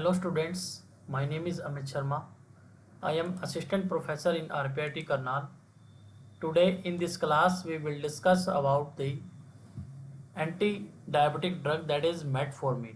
Hello students, my name is Amit Sharma. I am assistant professor in RPIT Karnal. Today in this class we will discuss about the anti-diabetic drug that is metformin.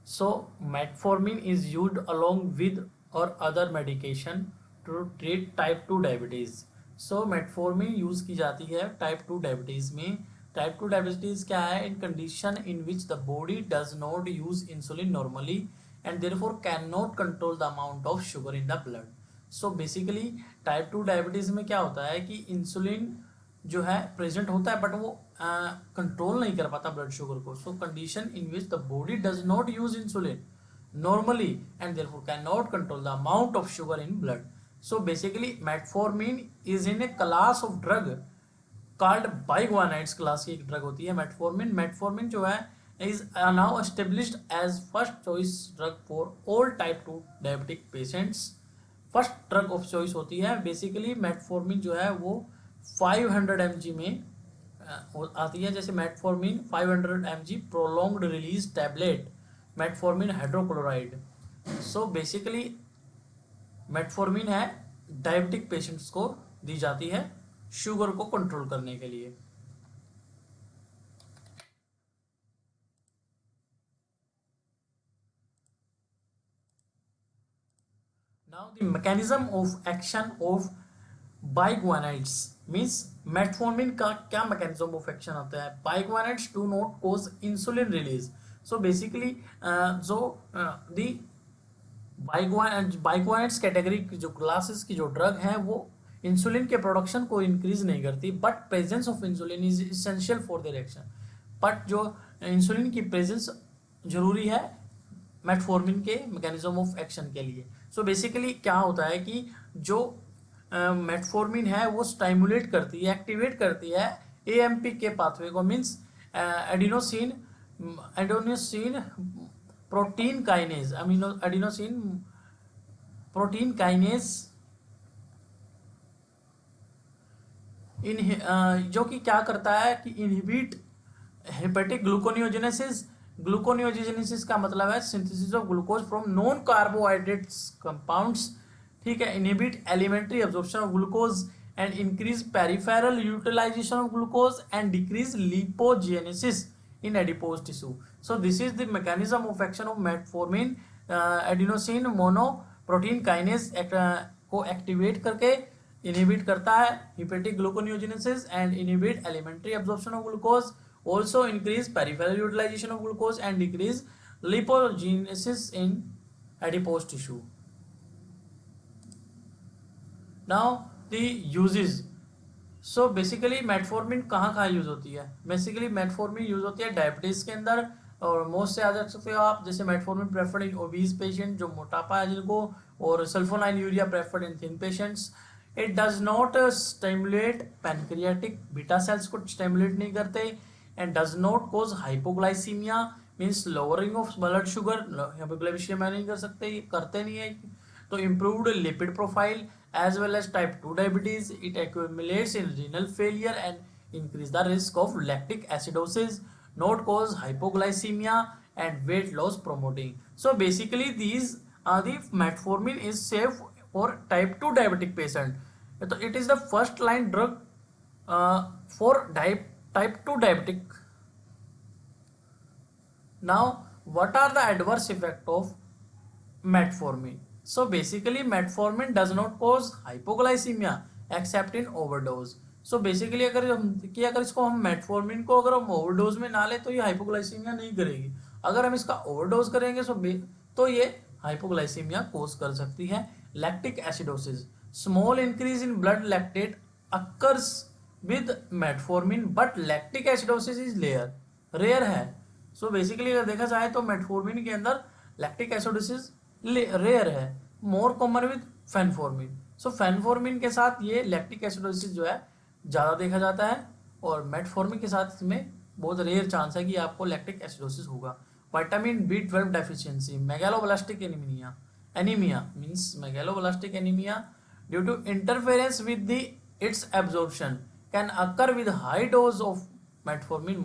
So metformin is used along with or other medication to treat type 2 diabetes. So metformin use की जाती है type 2 diabetes में. Type 2 diabetes क्या है? In condition in which the body does not use insulin normally and therefore cannot control the amount of sugar in the blood. So basically type 2 diabetes में क्या होता है कि इंसुलिन जो है प्रेजेंट होता है बट वो कंट्रोल नहीं कर पाता ब्लड शुगर को. सो condition in which the body does not use insulin normally and therefore cannot control the amount of sugar in blood. So basically metformin is in a class of drug called biguanides class की एक drug होती है metformin. metformin जो है is now established as first choice drug for all type 2 diabetic patients. First drug of choice होती है. Basically metformin जो है वो 500 mg में आती है. जैसे metformin 500 mg prolonged release tablet metformin hydrochloride. So basically metformin है डायबिटिक पेशेंट्स को दी जाती है शुगर को कंट्रोल करने के लिए. Now the mechanism of action of biguanides means metformin का क्या mechanism of action होता है. biguanides do not cause insulin release. So basically जो the biguanides कैटेगरी की जो क्लासेस की जो ड्रग है वो इंसुलिन के प्रोडक्शन को इंक्रीज नहीं करती but presence of insulin is essential for their action. But जो इंसुलिन की प्रेजेंस जरूरी है मेटफॉर्मिन के मैकेनिज्म ऑफ एक्शन के लिए. सो बेसिकली क्या होता है कि जो मेटफॉर्मिन है वो स्टाइमुलेट करती है, एक्टिवेट करती है एएमपी के पाथवे को. Means adenosine protein kinase adenosine protein kinase जो कि क्या करता है कि इनहिबिट हेपेटिक ग्लूकोनियोजेनेसिस. ग्लूकोनियोजेनेसिस का मतलब है synthesis of glucose from non carbohydrates compounds. ठीक है. Inhibit alimentary absorption of glucose and increase peripheral utilisation of glucose and decrease lipogenesis in adipose tissue. So this is the mechanism of action of metformin. Adenosine monoprotein kinase को activate करके inhibit करता है hepatic gluconeogenesis and inhibit alimentary absorption of glucose, also increase peripheral utilization of glucose and decrease lipogenesis in adipose tissue. Now the uses. So basically metformin कहाँ use होती है. Basically metformin use होती है diabetes के अंदर और most से याद रख सकते हो आप. जैसे मेटफॉर्मिन प्रेफर्ड इन ओबीज पेशेंट जो मोटापा है जिनको, और sulfonyl urea preferred in thin patients. It does not stimulate pancreatic beta cells को स्टिमुलेट नहीं करते and does not cause hypoglycaemia means lowering of blood sugar. Hypoglycaemia नहीं कर सकते, करते नहीं है. तो improved lipid profile as well as type 2 diabetes. It accumulates in renal failure and increase the risk of lactic acidosis, not cause hypoglycemia and weight loss promoting. So basically these are the metformin is safe for type 2 diabetic patient. So it is the first line drug for type 2 diabetic. Now what are the adverse effect of metformin? So basically metformin does not cause hypoglycemia except in overdose. So basically अगर इसको हम metformin को अगर हम overdose में ना ले तो ये hypoglycemia नहीं करेगी. अगर हम इसका overdose करेंगे तो ये hypoglycemia cause कर सकती है. lactic acidosis, small increase in blood lactate occurs with metformin but lactic acidosis is rare है. So basically अगर देखा जाए तो metformin के अंदर lactic acidosis रेयर है, मोर common with phenformin. So phenformin के साथ ये लैक्टिक एसिडोसिस जो है ज़्यादा देखा जाता है और मेटफॉर्मिन के साथ इसमें बहुत रेयर चांस है कि आपको लैक्टिक एसिडोसिस होगा. Vitamin B12 deficiency, megaloblastic anaemia means megaloblastic anaemia due to interference with the its absorption can occur with high dose of metformin,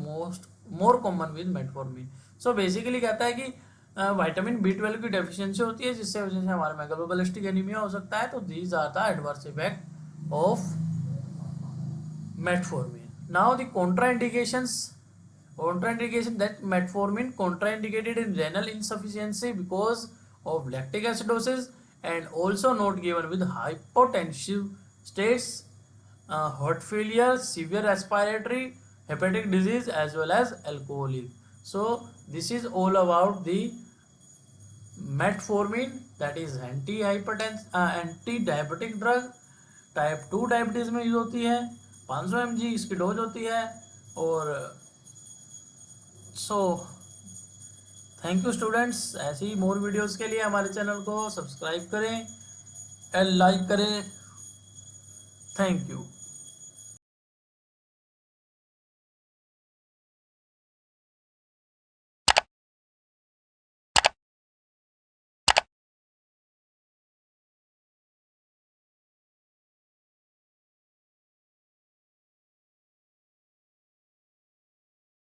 more common with metformin. So basically कहता है कि vitamin B12 की deficiency होती है, जिससे वजह से हमारा मेगालोबैलिस्टिक एनीमिया हो सकता है। तो these are the adverse effect of metformin. Now the contraindications. Contraindication that metformin contraindicated in renal insufficiency because of lactic acidosis and also not given with hypotensive states, heart failure, severe respiratory, hepatic disease as well as alcoholic. So this is all about the metformin, that is anti diabetic drug. Type 2 diabetes में use होती है, 500 mg इसकी dose होती है। और so thank you students, ऐसी ही more videos के लिए हमारे चैनल को सब्सक्राइब करें एंड लाइक करें। Thank you.